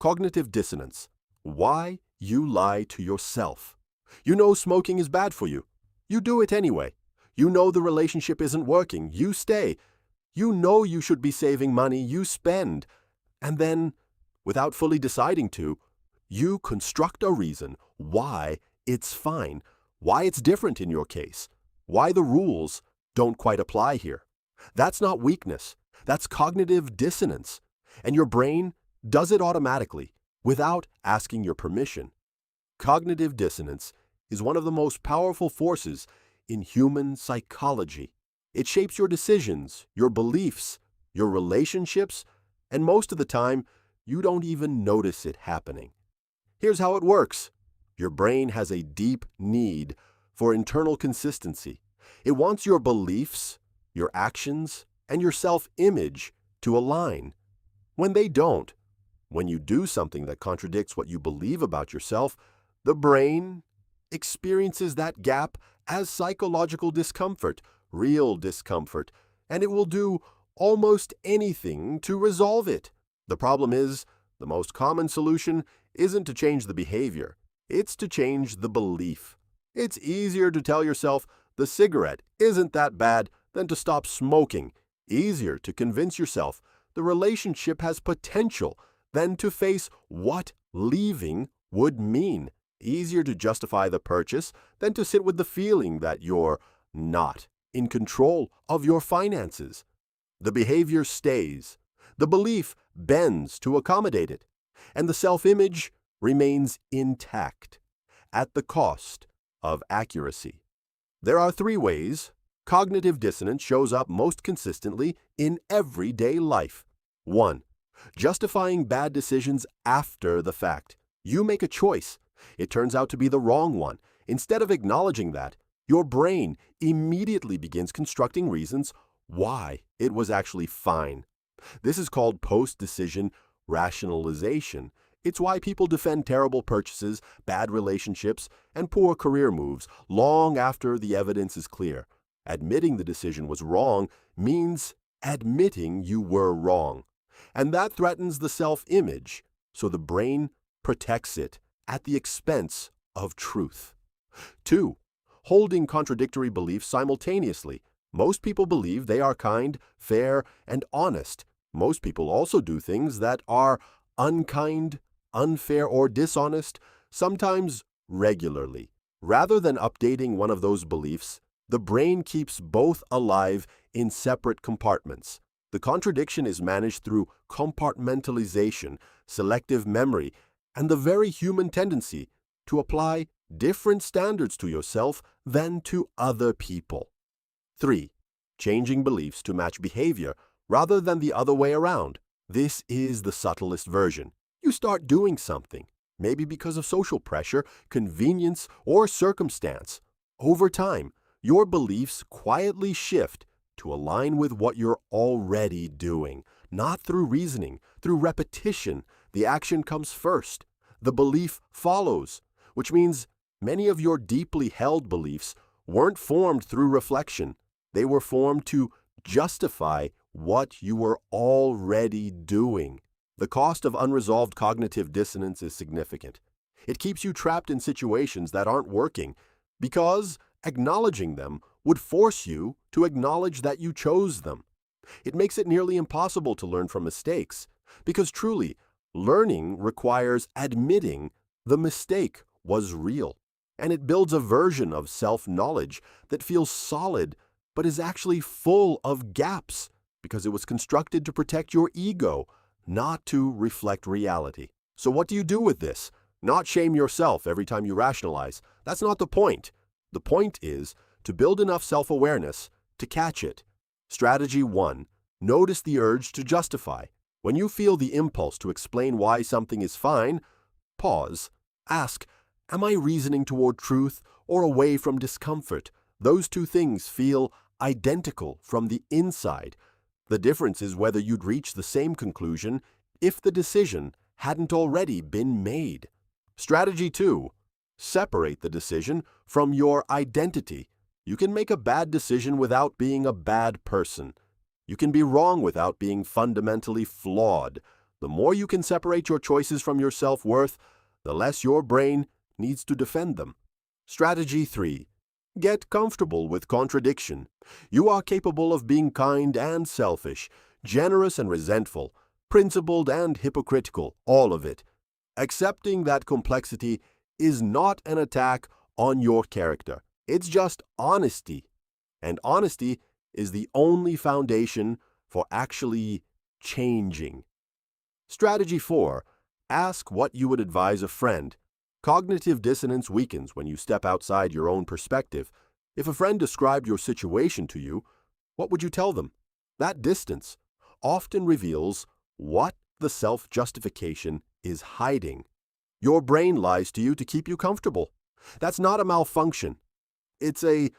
Cognitive dissonance. Why you lie to yourself. You know smoking is bad for you. You do it anyway. You know the relationship isn't working. You stay. You know you should be saving money. You spend. And then, without fully deciding to, you construct a reason why it's fine, why it's different in your case, why the rules don't quite apply here. That's not weakness. That's cognitive dissonance. And your brain does it automatically, without asking your permission. Cognitive dissonance is one of the most powerful forces in human psychology. It shapes your decisions, your beliefs, your relationships, and most of the time, you don't even notice it happening. Here's how it works. Your brain has a deep need for internal consistency. It wants your beliefs, your actions, and your self-image to align. When they don't, when you do something that contradicts what you believe about yourself, the brain experiences that gap as psychological discomfort, real discomfort, and it will do almost anything to resolve it. The problem is, the most common solution isn't to change the behavior, it's to change the belief. It's easier to tell yourself the cigarette isn't that bad than to stop smoking. Easier to convince yourself the relationship has potential than to face what leaving would mean. Easier to justify the purchase than to sit with the feeling that you're not in control of your finances. The behavior stays. The belief bends to accommodate it. And the self-image remains intact at the cost of accuracy. There are 3 ways cognitive dissonance shows up most consistently in everyday life. 1. Justifying bad decisions after the fact. You make a choice. It turns out to be the wrong one. Instead of acknowledging that, your brain immediately begins constructing reasons why it was actually fine. This is called post-decision rationalization. It's why people defend terrible purchases, bad relationships, and poor career moves long after the evidence is clear. Admitting the decision was wrong means admitting you were wrong. And that threatens the self-image, so the brain protects it at the expense of truth. 2. Holding contradictory beliefs simultaneously. Most people believe they are kind, fair, and honest. Most people also do things that are unkind, unfair, or dishonest, sometimes regularly. Rather than updating one of those beliefs, the brain keeps both alive in separate compartments. The contradiction is managed through compartmentalization, selective memory, and the very human tendency to apply different standards to yourself than to other people. 3. Changing beliefs to match behavior rather than the other way around. This is the subtlest version. You start doing something, maybe because of social pressure, convenience, or circumstance. Over time, your beliefs quietly shift to align with what you're already doing. Not through reasoning, through repetition. The action comes first. The belief follows, which means many of your deeply held beliefs weren't formed through reflection. They were formed to justify what you were already doing. The cost of unresolved cognitive dissonance is significant. It keeps you trapped in situations that aren't working because acknowledging them would force you to acknowledge that you chose them. It makes it nearly impossible to learn from mistakes because truly, learning requires admitting the mistake was real. And it builds a version of self-knowledge that feels solid but is actually full of gaps because it was constructed to protect your ego, not to reflect reality. So what do you do with this? Not shame yourself every time you rationalize. That's not the point. The point is to build enough self-awareness to catch it. Strategy 1. Notice the urge to justify. When you feel the impulse to explain why something is fine, pause. Ask, am I reasoning toward truth or away from discomfort? Those 2 things feel identical from the inside. The difference is whether you'd reach the same conclusion if the decision hadn't already been made. Strategy 2. Separate the decision from your identity. You can make a bad decision without being a bad person. You can be wrong without being fundamentally flawed. The more you can separate your choices from your self-worth, the less your brain needs to defend them. Strategy 3. Get comfortable with contradiction. You are capable of being kind and selfish, generous and resentful, principled and hypocritical, all of it. Accepting that complexity is not an attack on your character. It's just honesty. And honesty is the only foundation for actually changing. Strategy 4. Ask what you would advise a friend. Cognitive dissonance weakens when you step outside your own perspective. If a friend described your situation to you, what would you tell them? That distance often reveals what the self-justification is hiding. Your brain lies to you to keep you comfortable. That's not a malfunction. It's a